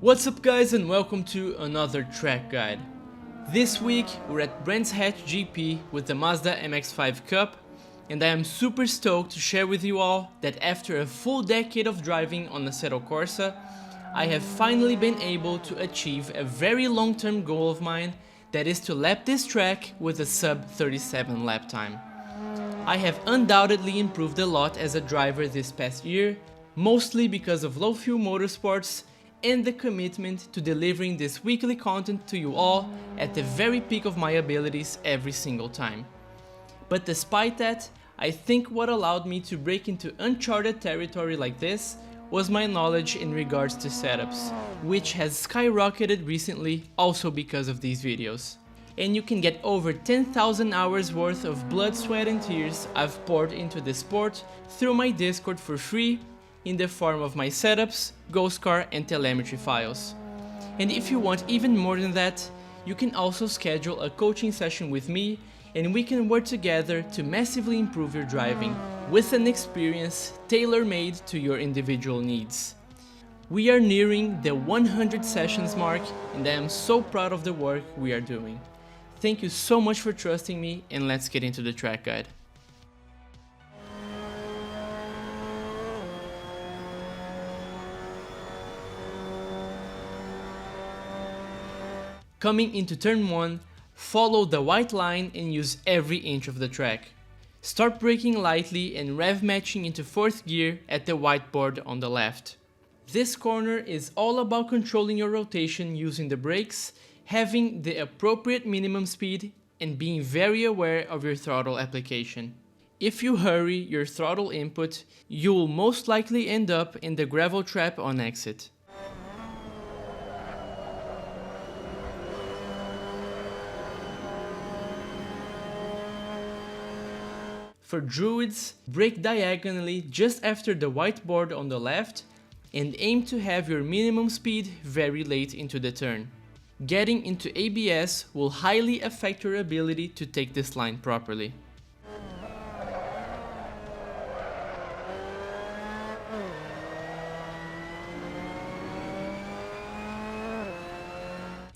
What's up guys, and welcome to another track guide. This week we're at Brands Hatch GP with the Mazda MX-5 Cup, and I am super stoked to share with you all that after a full decade of driving on Assetto Corsa, I have finally been able to achieve a very long-term goal of mine, that is to lap this track with a sub 37 lap time. I have undoubtedly improved a lot as a driver this past year, mostly because of low fuel motorsports and the commitment to delivering this weekly content to you all at the very peak of my abilities every single time. But despite that, I think what allowed me to break into uncharted territory like this was my knowledge in regards to setups, which has skyrocketed recently also because of these videos. And you can get over 10,000 hours worth of blood, sweat and tears I've poured into this sport through my Discord for free in the form of my setups, ghost car and telemetry files. And if you want even more than that, you can also schedule a coaching session with me and we can work together to massively improve your driving with an experience tailor-made to your individual needs. We are nearing the 100 sessions mark and I am so proud of the work we are doing. Thank you so much for trusting me, and let's get into the track guide. Coming into turn 1, follow the white line and use every inch of the track. Start braking lightly and rev matching into 4th gear at the whiteboard on the left. This corner is all about controlling your rotation using the brakes, having the appropriate minimum speed, and being very aware of your throttle application. If you hurry your throttle input, you will most likely end up in the gravel trap on exit. For Druids, brake diagonally just after the whiteboard on the left and aim to have your minimum speed very late into the turn. Getting into ABS will highly affect your ability to take this line properly.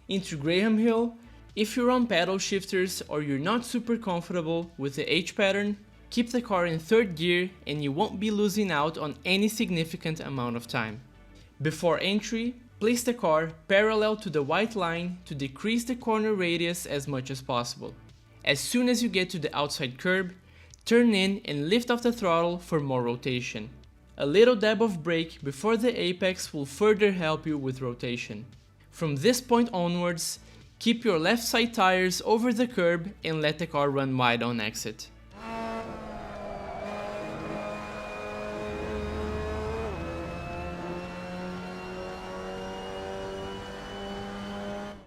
Into Graham Hill, if you're on paddle shifters or you're not super comfortable with the H pattern, keep the car in 3rd gear and you won't be losing out on any significant amount of time. Before entry, place the car parallel to the white line to decrease the corner radius as much as possible. As soon as you get to the outside curb, turn in and lift off the throttle for more rotation. A little dab of brake before the apex will further help you with rotation. From this point onwards, keep your left side tires over the curb and let the car run wide on exit.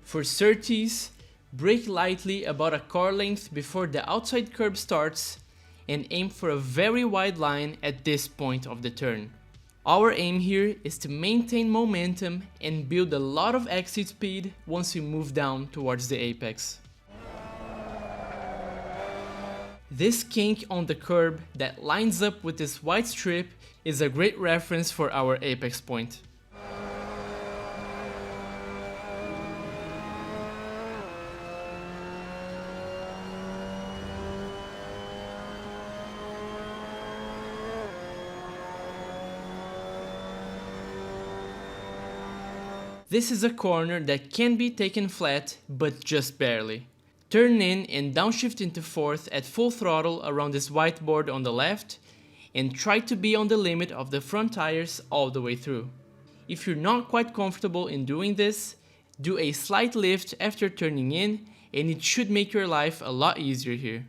For Surtees, brake lightly about a car length before the outside curb starts and aim for a very wide line at this point of the turn. Our aim here is to maintain momentum and build a lot of exit speed once we move down towards the apex. This kink on the curb that lines up with this white strip is a great reference for our apex point. This is a corner that can be taken flat, but just barely. Turn in and downshift into 4th at full throttle around this whiteboard on the left, and try to be on the limit of the front tires all the way through. If you're not quite comfortable in doing this, do a slight lift after turning in, and it should make your life a lot easier here.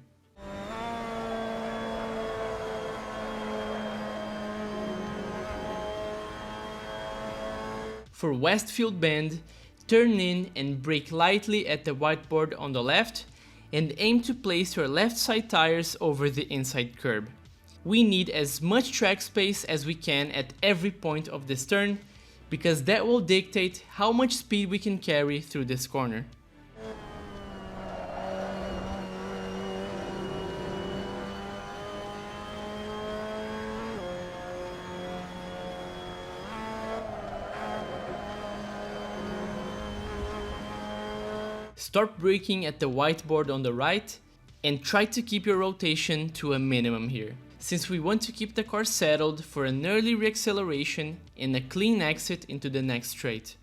For Westfield Bend, turn in and brake lightly at the whiteboard on the left and aim to place your left side tires over the inside curb. We need as much track space as we can at every point of this turn, because that will dictate how much speed we can carry through this corner. Start braking at the whiteboard on the right and try to keep your rotation to a minimum here, since we want to keep the car settled for an early reacceleration and a clean exit into the next straight.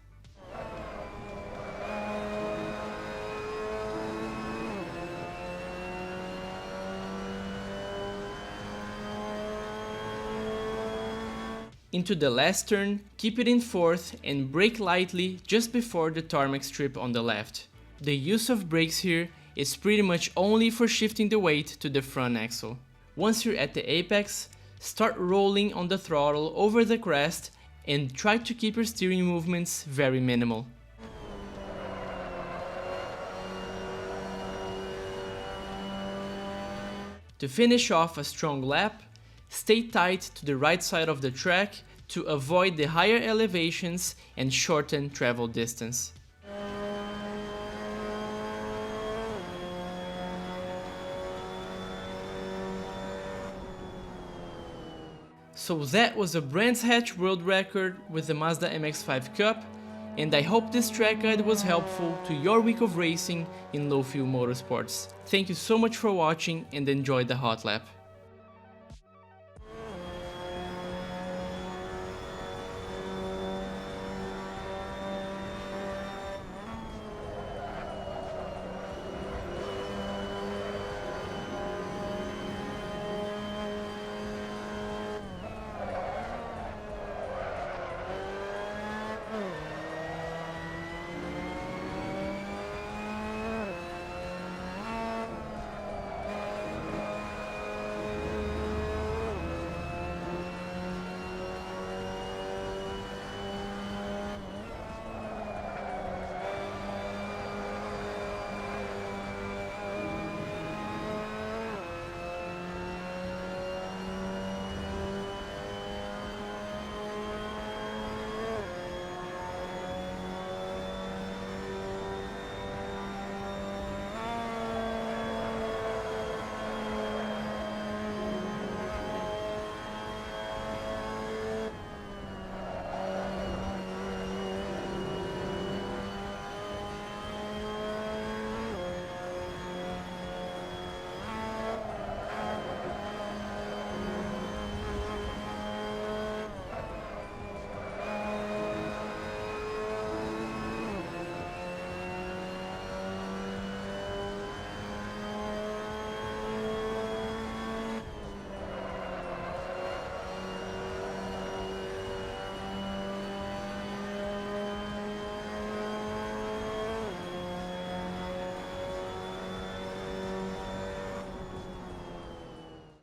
Into the last turn, keep it in fourth and brake lightly just before the tarmac strip on the left. The use of brakes here is pretty much only for shifting the weight to the front axle. Once you're at the apex, start rolling on the throttle over the crest and try to keep your steering movements very minimal. To finish off a strong lap, stay tight to the right side of the track to avoid the higher elevations and shorten travel distance. So that was a Brands Hatch world record with the Mazda MX-5 Cup, and I hope this track guide was helpful to your week of racing in low fuel motorsports. Thank you so much for watching and enjoy the hot lap.